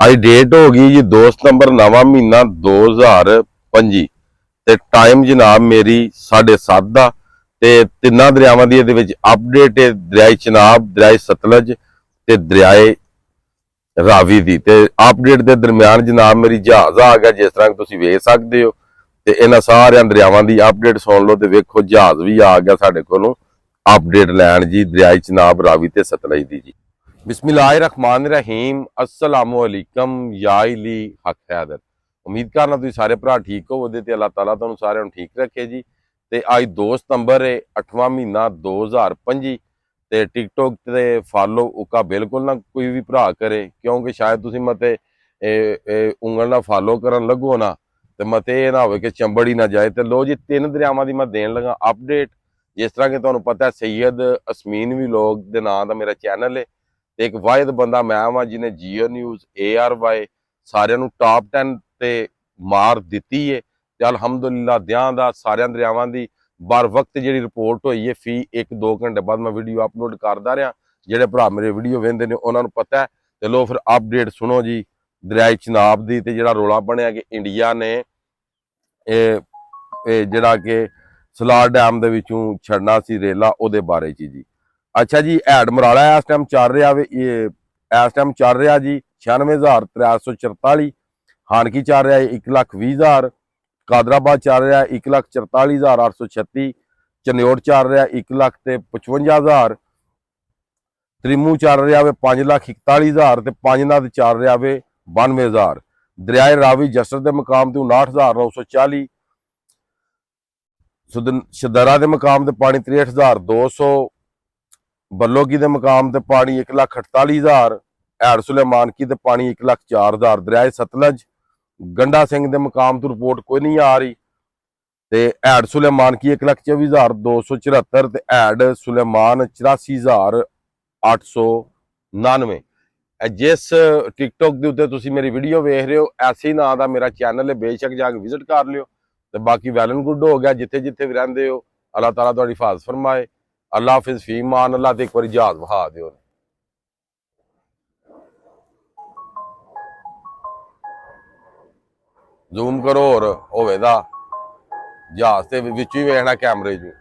ਅੱਜ ਡੇਟ ਹੋ ਗਈ ਜੀ 2 ਸਤੰਬਰ 9ਵਾਂ ਮਹੀਨਾ 2025 ਤੇ ਟਾਈਮ ਜਨਾਬ ਮੇਰੀ 7:30 ਦਾ ਤੇ ਤਿੰਨਾਂ ਦਰਿਆਵਾਂ ਦੀ ਇਹਦੇ ਵਿੱਚ ਅਪਡੇਟ ਹੈ। ਦਰਿਆਏ ਚਨਾਬ, ਦਰਿਆਏ ਸਤਲੁਜ ਤੇ ਦਰਿਆਏ ਰਾਵੀ ਦੀ। ਤੇ ਅਪਡੇਟ ਦੇ ਦਰਮਿਆਨ ਜਨਾਬ ਮੇਰੀ ਜਹਾਜ਼ ਆ ਗਿਆ, ਜਿਸ ਤਰ੍ਹਾਂ ਤੁਸੀਂ ਵੇਖ ਸਕਦੇ ਹੋ। ਤੇ ਇਹਨਾਂ ਸਾਰਿਆਂ ਦਰਿਆਵਾਂ ਦੀ ਅਪਡੇਟ ਸੁਣ ਲਓ ਤੇ ਵੇਖੋ ਜਹਾਜ਼ ਵੀ ਆ ਗਿਆ ਸਾਡੇ ਕੋਲੋਂ ਅਪਡੇਟ ਲੈਣ ਜੀ, ਦਰਿਆਏ ਚਨਾਬ, ਰਾਵੀ ਤੇ ਸਤਲੁਜ ਦੀ ਜੀ। ਬਿਸਮਿल्लाहिर्रहमानिर्रहीम अस्सलामुअलैकुम या इली हक हैदर। उम्मीद करना तुम सारे भरा ठीक हो ते अल्लाह ताला तुहानू सारिਆਂ ਨੂੰ ठीक रखे जी। ਤੇ ਅੱਜ 2 ਸਤੰਬਰ है 8वां महीना 2025 ਤੇ ਟਿਕਟੋਕ ਤੇ ਫਾਲੋ ਉਕਾ ਬਿਲਕੁਲ ਨਾ ਕੋਈ ਵੀ ਭਰਾ ਕਰੇ, ਕਿਉਂਕਿ ਸ਼ਾਇਦ ਤੁਸੀਂ ਮਤੇ ਉਂਗਲ ਨਾਲ ਫਾਲੋ ਕਰਨ ਲੱਗੋ ਨਾ ਤੇ ਮਤੇ ਇਹ ਨਾ ਹੋਵੇ ਕਿ ਚੰਬੜ ਹੀ ਨਾ ਜਾਏ। ਤੇ ਲੋ ਜੀ ਤਿੰਨ ਦਰਿਆਵਾਂ ਦੀ ਮੈਂ ਦੇਣ ਲੱਗਾ ਅਪਡੇਟ। ਜਿਸ ਤਰ੍ਹਾਂ ਕਿ ਤੁਹਾਨੂੰ ਪਤਾ ਹੈ ਸੈयद ਅਸਮੀਨ ਵਲੌਗ ਦੇ ਨਾਂ ਦਾ ਮੇਰਾ ਚੈਨਲ ਹੈ ਤੇ ਇੱਕ ਵਾਹਿਦ ਬੰਦਾ ਮੈਂ ਵਾਂ ਜਿਹਨੇ ਜੀਓ ਨਿਊਜ਼ ARY ਸਾਰਿਆਂ ਨੂੰ ਟਾਪ 10 ਤੇ ਮਾਰ ਦਿੱਤੀ ਹੈ। ਤੇ ਅਲਹਮਦੁਲਿਲਾ ਦਿਆਂ ਦਾ ਸਾਰਿਆਂ ਦਰਿਆਵਾਂ ਦੀ ਬਾਰ ਵਕਤ ਜਿਹੜੀ ਰਿਪੋਰਟ ਹੋਈ ਹੈ ਫੀ 1-2 ਘੰਟੇ ਬਾਅਦ ਮੈਂ ਵੀਡੀਓ ਅਪਲੋਡ ਕਰਦਾ ਰਿਹਾ। ਜਿਹੜੇ ਭਰਾ ਮੇਰੇ ਵੀਡੀਓ ਵੇਖਦੇ ਨੇ ਉਹਨਾਂ ਨੂੰ ਪਤਾ ਹੈ। ਤੇ ਲੋ ਫਿਰ ਅਪਡੇਟ ਸੁਣੋ ਜੀ ਦਰਿਆਏ ਚਨਾਬ ਦੀ। ਤੇ ਜਿਹੜਾ ਰੌਲਾ ਬਣਿਆ ਕਿ ਇੰਡੀਆ ਨੇ ਇਹ ਜਿਹੜਾ ਕਿ ਸਲਾਰ ਡੈਮ ਦੇ ਵਿੱਚੋਂ ਛੱਡਣਾ ਸੀ ਰੇਲਾ, ਉਹਦੇ ਬਾਰੇ ਚ ਜੀ। ਅੱਛਾ ਜੀ, ਹੈਡ ਮਰਾਲਾ ਇਸ ਟਾਈਮ ਚੱਲ ਰਿਹਾ ਵੇ, ਇਸ ਟਾਈਮ ਚੱਲ ਰਿਹਾ ਜੀ 96,344। ਹਾਨਕੀ ਚੱਲ ਰਿਹਾ 1,20,000। ਕਾਦਰਾਬਾਦ ਚੱਲ ਰਿਹਾ 1,44,836। ਚਨਿਓਟ ਚੱਲ ਰਿਹਾ 1,55,000। ਤ੍ਰਿਮੂ ਚੱਲ ਰਿਹਾ ਵੇ 5,41,000 ਤੇ ਪੰਜਨਾਦ ਚੱਲ ਰਿਹਾ ਵੇ 92,000। ਦਰਿਆਏ ਰਾਵੀ ਜਸਰ ਦੇ ਮਕਾਮ ਤੇ 59,940। ਸ਼ਦਰਾ ਦੇ ਮਕਾਮ ਤੇ ਪਾਣੀ 63,200। ਬੱਲੋਕੀ ਦੇ ਮਕਾਮ ਤੇ ਪਾਣੀ 1,48,000। ਹੈਡ ਸੁਲੇਮਾਨ ਕੀ ਤੇ ਪਾਣੀ 1,04,000। ਦਰਿਆਏ ਸਤਲੁਜ ਗੰਡਾ ਸਿੰਘ ਦੇ ਮਕਾਮ ਤੋਂ ਰਿਪੋਰਟ ਕੋਈ ਨਹੀਂ ਆ ਰਹੀ ਤੇ ਹੈਡ ਸੁਲੇਮਾਨ ਕੀ 1,24,274 ਤੇ ਹੈਡ ਸੁਲੇਮਾਨ 84,899। ਜਿਸ ਟਿਕਟੋਕ ਦੇ ਉੱਤੇ ਤੁਸੀਂ ਮੇਰੀ ਵੀਡੀਓ ਵੇਖ ਰਹੇ ਹੋ ਐਸੇ ਹੀ ਨਾਂ ਦਾ ਮੇਰਾ ਚੈਨਲ ਹੈ, ਬੇਸ਼ੱਕ ਜਾ ਕੇ ਵਿਜ਼ਿਟ ਕਰ ਲਿਓ। ਤੇ ਬਾਕੀ ਵੈਲ ਐਂਡ ਗੁੱਡ ਹੋ ਗਿਆ ਜਿੱਥੇ ਜਿੱਥੇ ਵੀ ਰਹਿੰਦੇ ਹੋ। ਅੱਲਾਹ ਤਾਲਾ ਤੁਹਾਡੀ ਹਿਫਾਜ਼ਤ ਫਰਮਾਏ। ਅੱਲਾਹ ਹਾਫਿਜ਼ ਫੀ ਮਾਨ ਅੱਲਾਹ। ਤੇ ਇੱਕ ਵਾਰੀ ਜਹਾਜ਼ ਵਿਖਾ ਦਿਓ। ਜ਼ੂਮ ਕਰੋ ਹੋਰ ਹੋਵੇ ਦਾ ਜਹਾਜ਼ ਤੇ ਵਿੱਚ ਹੀ ਵੇਖਣਾ ਕੈਮਰੇ 'ਚ।